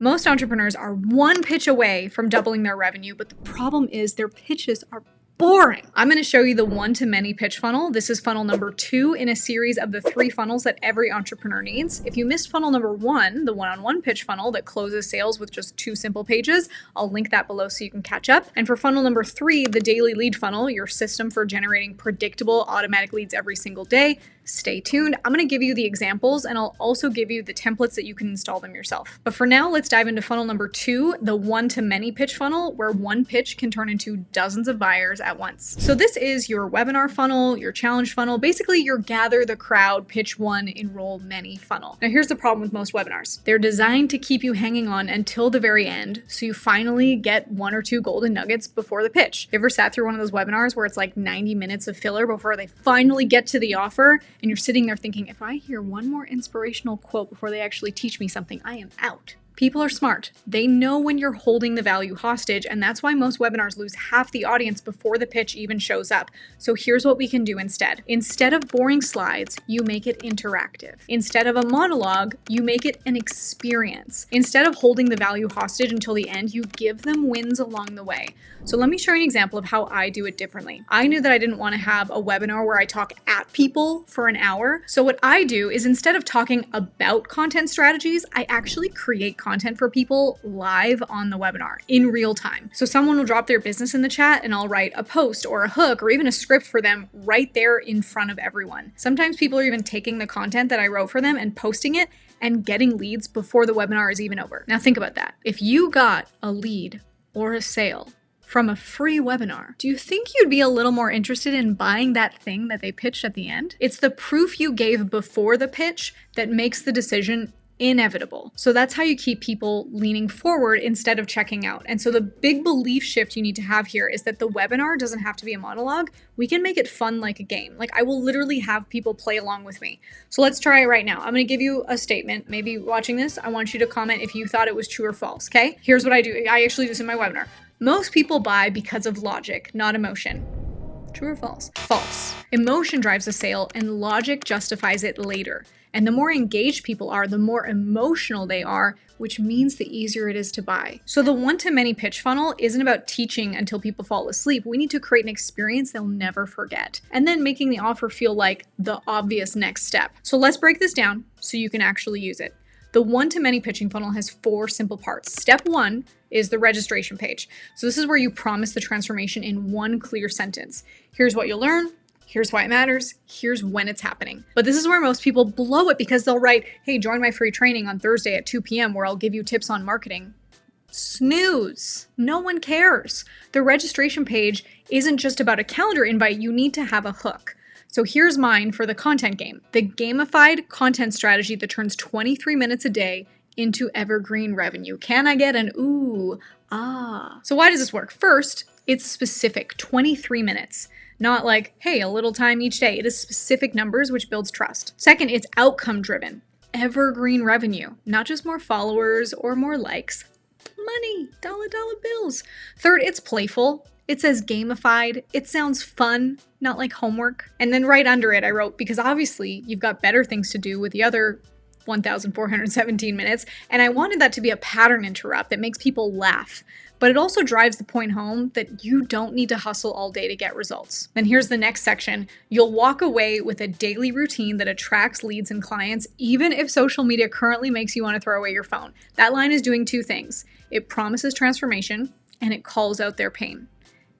Most entrepreneurs are one pitch away from doubling their revenue, but the problem is their pitches are boring. I'm going to show you the one-to-many pitch funnel. This is funnel number 2 in a series of the 3 funnels that every entrepreneur needs. If you missed funnel number 1, the one-on-one pitch funnel that closes sales with just 2 simple pages, I'll link that below so you can catch up. And for funnel number 3, the daily lead funnel, your system for generating predictable automatic leads every single day, stay tuned. I'm going to give you the examples and I'll also give you the templates that you can install them yourself. But for now, let's dive into funnel number 2, the one-to-many pitch funnel, where one pitch can turn into dozens of buyers at once. So this is your webinar funnel, your challenge funnel, basically your gather the crowd, pitch one, enroll many funnel. Now here's the problem with most webinars. They're designed to keep you hanging on until the very end, so you finally get 1 or 2 golden nuggets before the pitch. You ever sat through one of those webinars where it's like 90 minutes of filler before they finally get to the offer? And you're sitting there thinking, if I hear one more inspirational quote before they actually teach me something, I am out. People are smart. They know when you're holding the value hostage, and that's why most webinars lose half the audience before the pitch even shows up. So here's what we can do instead. Instead of boring slides, you make it interactive. Instead of a monologue, you make it an experience. Instead of holding the value hostage until the end, you give them wins along the way. So let me show you an example of how I do it differently. I knew that I didn't want to have a webinar where I talk at people for an hour. So what I do is, instead of talking about content strategies, I actually create content for people live on the webinar in real time. So someone will drop their business in the chat and I'll write a post or a hook or even a script for them right there in front of everyone. Sometimes people are even taking the content that I wrote for them and posting it and getting leads before the webinar is even over. Now think about that. If you got a lead or a sale from a free webinar, do you think you'd be a little more interested in buying that thing that they pitched at the end? It's the proof you gave before the pitch that makes the decision inevitable. So that's how you keep people leaning forward instead of checking out. And so the big belief shift you need to have here is that the webinar doesn't have to be a monologue. We can make it fun like a game. Like, I will literally have people play along with me. So let's try it right now. I'm going to give you a statement. Maybe watching this, I want you to comment if you thought it was true or false. Okay? Here's what I do. I actually do this in my webinar. Most people buy because of logic, not emotion. True or false? False. Emotion drives a sale and logic justifies it later. And the more engaged people are, the more emotional they are, which means the easier it is to buy. So the one-to-many pitch funnel isn't about teaching until people fall asleep. We need to create an experience they'll never forget, and then making the offer feel like the obvious next step. So let's break this down so you can actually use it. The one-to-many pitching funnel has 4 simple parts. Step 1 is the registration page. So this is where you promise the transformation in one clear sentence. Here's what you'll learn. Here's why it matters. Here's when it's happening. But this is where most people blow it, because they'll write, hey, join my free training on Thursday at 2 p.m. where I'll give you tips on marketing. Snooze. No one cares. The registration page isn't just about a calendar invite. You need to have a hook. So here's mine for the content game. The gamified content strategy that turns 23 minutes a day into evergreen revenue. Can I get an ooh, ah? So why does this work? First, it's specific, 23 minutes. Not like, hey, a little time each day. It is specific numbers, which builds trust. Second, it's outcome driven. Evergreen revenue, not just more followers or more likes. Money, dollar bills. Third, it's playful. It says gamified. It sounds fun, not like homework. And then right under it, I wrote, because obviously you've got better things to do with the other 1,417 minutes. And I wanted that to be a pattern interrupt that makes people laugh. But it also drives the point home that you don't need to hustle all day to get results. Then here's the next section. You'll walk away with a daily routine that attracts leads and clients, even if social media currently makes you want to throw away your phone. That line is doing 2 things. It promises transformation and it calls out their pain.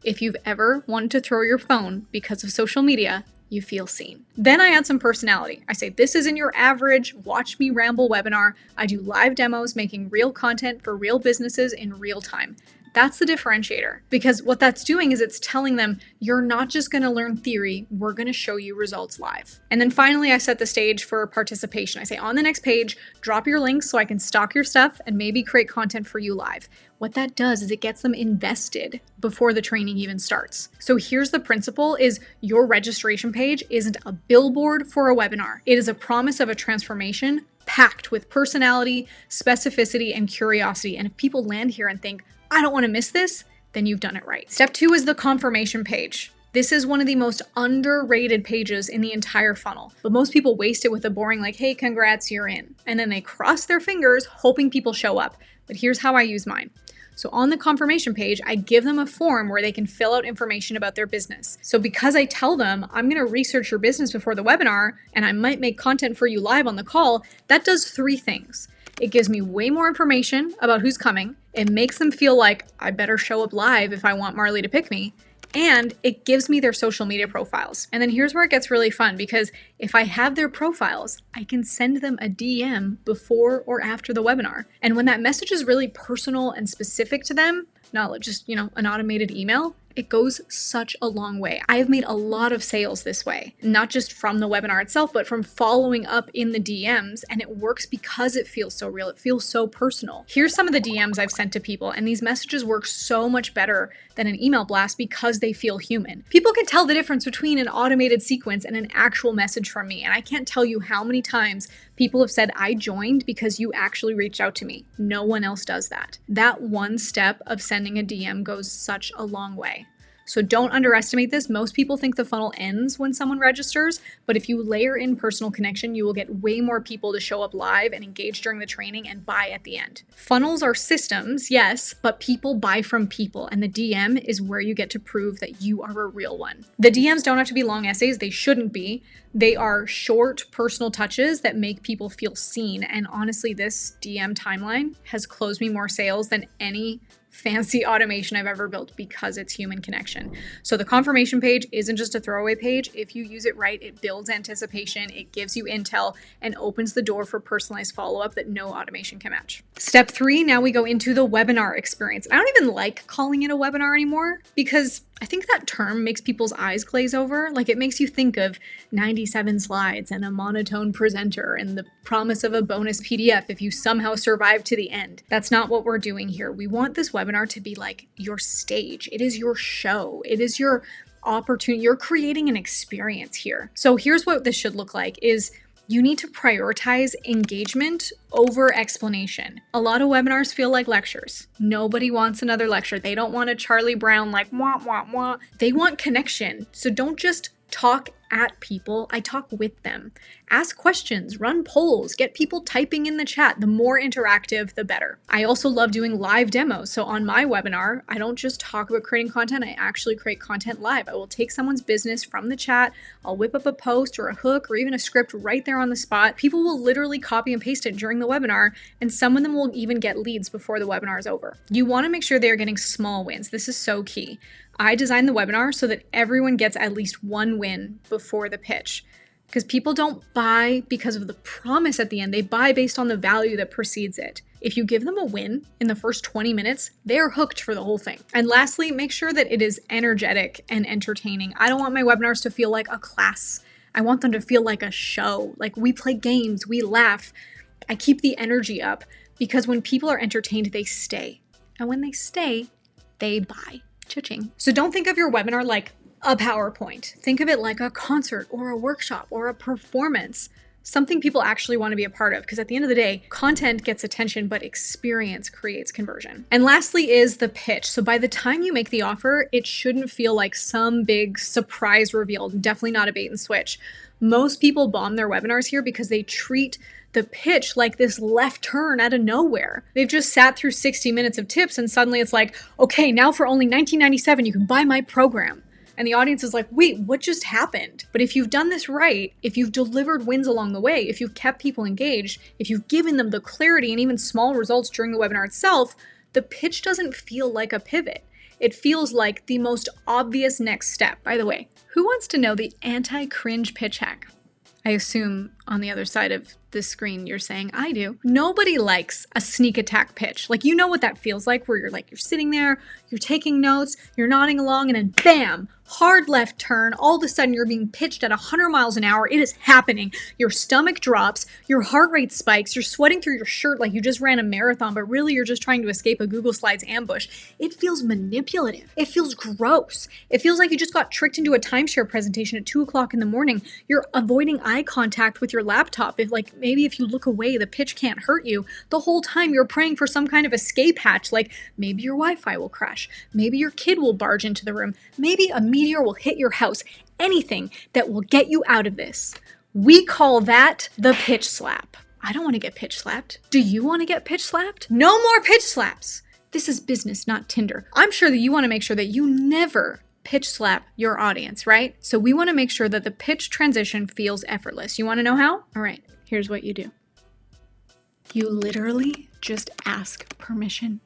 If you've ever wanted to throw your phone because of social media, you feel seen. Then I add some personality. I say, this isn't your average watch me ramble webinar. I do live demos making real content for real businesses in real time. That's the differentiator, because what that's doing is it's telling them you're not just going to learn theory, we're going to show you results live. And then finally, I set the stage for participation. I say, on the next page, drop your links so I can stock your stuff and maybe create content for you live. What that does is it gets them invested before the training even starts. So here's the principle: is your registration page isn't a billboard for a webinar. It is a promise of a transformation packed with personality, specificity, and curiosity. And if people land here and think, I don't want to miss this, then you've done it right. Step 2 is the confirmation page. This is one of the most underrated pages in the entire funnel, but most people waste it with a boring like, hey, congrats, you're in. And then they cross their fingers hoping people show up. but here's how I use mine. So on the confirmation page, I give them a form where they can fill out information about their business. So because I tell them I'm going to research your business before the webinar and I might make content for you live on the call, that does 3 things. It gives me way more information about who's coming. It makes them feel like I better show up live if I want Marley to pick me. And it gives me their social media profiles. And then here's where it gets really fun, because if I have their profiles, I can send them a DM before or after the webinar. And when that message is really personal and specific to them, not just, an automated email, it goes such a long way. I have made a lot of sales this way, not just from the webinar itself, but from following up in the DMs, and it works because it feels so real. It feels so personal. Here's some of the DMs I've sent to people, and these messages work so much better than an email blast because they feel human. People can tell the difference between an automated sequence and an actual message from me, and I can't tell you how many times people have said, I joined because you actually reached out to me. No one else does that. That one step of sending a DM goes such a long way. So don't underestimate this. Most people think the funnel ends when someone registers, but if you layer in personal connection, you will get way more people to show up live and engage during the training and buy at the end. Funnels are systems, yes, but people buy from people, and the DM is where you get to prove that you are a real one. The DMs don't have to be long essays. They shouldn't be. They are short personal touches that make people feel seen. And honestly, this DM timeline has closed me more sales than any fancy automation I've ever built because it's human connection. So the confirmation page isn't just a throwaway page. If you use it right, it builds anticipation, it gives you intel, and opens the door for personalized follow-up that no automation can match. Step 3, now we go into the webinar experience. I don't even like calling it a webinar anymore because I think that term makes people's eyes glaze over. Like, it makes you think of 97 slides and a monotone presenter and the promise of a bonus PDF if you somehow survive to the end. That's not what we're doing here. We want this webinar to be like your stage. It is your show. It is your opportunity. You're creating an experience here. So here's what this should look like is you need to prioritize engagement over explanation. A lot of webinars feel like lectures. Nobody wants another lecture. They don't want a Charlie Brown like wah, wah, wah. They want connection. So don't just talk at people, I talk with them. Ask questions, run polls, get people typing in the chat. The more interactive, the better. I also love doing live demos. So on my webinar, I don't just talk about creating content, I actually create content live. I will take someone's business from the chat, I'll whip up a post or a hook or even a script right there on the spot. People will literally copy and paste it during the webinar, and some of them will even get leads before the webinar is over. You want to make sure they are getting small wins. This is so key. I designed the webinar so that everyone gets at least one win before the pitch, because people don't buy because of the promise at the end. They buy based on the value that precedes it. If you give them a win in the first 20 minutes, they're hooked for the whole thing. And lastly, make sure that it is energetic and entertaining. I don't want my webinars to feel like a class. I want them to feel like a show. Like, we play games, we laugh. I keep the energy up because when people are entertained, they stay. And when they stay, they buy. Cha-ching. So don't think of your webinar like a PowerPoint. Think of it like a concert or a workshop or a performance. Something people actually want to be a part of, because at the end of the day, content gets attention, but experience creates conversion. And lastly is the pitch. So by the time you make the offer, it shouldn't feel like some big surprise reveal, definitely not a bait and switch. Most people bomb their webinars here because they treat the pitch like this left turn out of nowhere. They've just sat through 60 minutes of tips and suddenly it's like, okay, now for only $19.97, you can buy my program. And the audience is like, wait, what just happened? But if you've done this right, if you've delivered wins along the way, if you've kept people engaged, if you've given them the clarity and even small results during the webinar itself, the pitch doesn't feel like a pivot. It feels like the most obvious next step. By the way, who wants to know the anti-cringe pitch hack? I assume on the other side of this screen, you're saying, I do. Nobody likes a sneak attack pitch. Like, you know what that feels like, where you're sitting there, you're taking notes, you're nodding along, and then bam, hard left turn. All of a sudden, you're being pitched at 100 miles an hour. It is happening. Your stomach drops, your heart rate spikes, you're sweating through your shirt like you just ran a marathon, but really you're just trying to escape a Google Slides ambush. It feels manipulative. It feels gross. It feels like you just got tricked into a timeshare presentation at 2 o'clock in the morning. You're avoiding eye contact with your laptop. Maybe if you look away, the pitch can't hurt you. The whole time you're praying for some kind of escape hatch, like maybe your Wi-Fi will crash. Maybe your kid will barge into the room. Maybe a meteor will hit your house. Anything that will get you out of this. We call that the pitch slap. I don't want to get pitch slapped. Do you want to get pitch slapped? No more pitch slaps. This is business, not Tinder. I'm sure that you want to make sure that you never pitch slap your audience, right? So we want to make sure that the pitch transition feels effortless. You want to know how? All right, here's what you do. You literally just ask permission.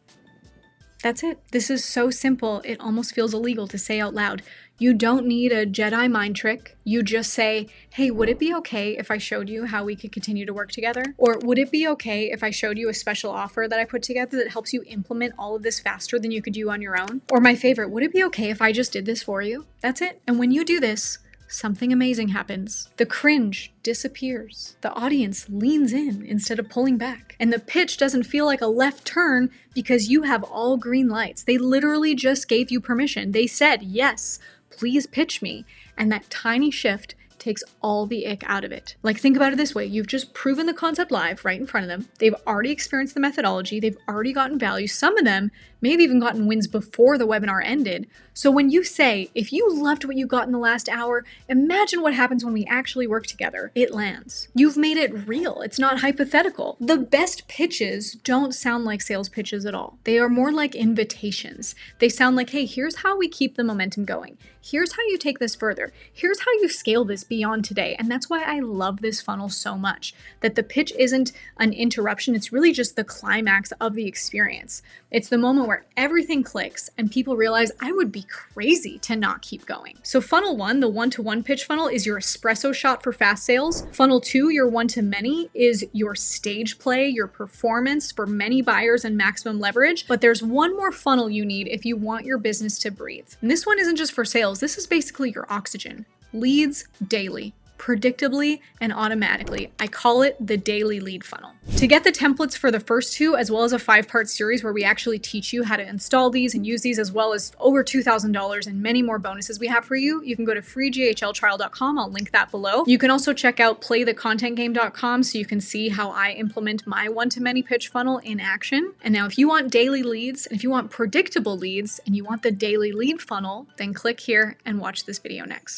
That's it. This is so simple, it almost feels illegal to say out loud. You don't need a Jedi mind trick. You just say, hey, would it be okay if I showed you how we could continue to work together? Or would it be okay if I showed you a special offer that I put together that helps you implement all of this faster than you could do on your own? Or my favorite, would it be okay if I just did this for you? That's it. And when you do this, something amazing happens. The cringe disappears. The audience leans in instead of pulling back. And the pitch doesn't feel like a left turn because you have all green lights. They literally just gave you permission. They said, yes, please pitch me. And that tiny shift takes all the ick out of it. Like, think about it this way. You've just proven the concept live right in front of them. They've already experienced the methodology. They've already gotten value. Some of them maybe even gotten wins before the webinar ended. So when you say, if you loved what you got in the last hour, imagine what happens when we actually work together, it lands. You've made it real. It's not hypothetical. The best pitches don't sound like sales pitches at all. They are more like invitations. They sound like, hey, here's how we keep the momentum going. Here's how you take this further. Here's how you scale this beyond today. And that's why I love this funnel so much, that the pitch isn't an interruption. It's really just the climax of the experience. It's the moment where everything clicks and people realize I would be crazy to not keep going. So funnel 1, the one-to-one pitch funnel, is your espresso shot for fast sales. Funnel 2, your one-to-many, is your stage play, your performance for many buyers and maximum leverage. But there's one more funnel you need if you want your business to breathe. And this one isn't just for sales. This is basically your oxygen. Leads daily, predictably and automatically. I call it the daily lead funnel. To get the templates for the first 2, as well as a 5-part series where we actually teach you how to install these and use these, as well as over $2,000 and many more bonuses we have for you, you can go to freeghltrial.com. I'll link that below. You can also check out playthecontentgame.com so you can see how I implement my one-to-many pitch funnel in action. And now if you want daily leads, and if you want predictable leads, and you want the daily lead funnel, then click here and watch this video next.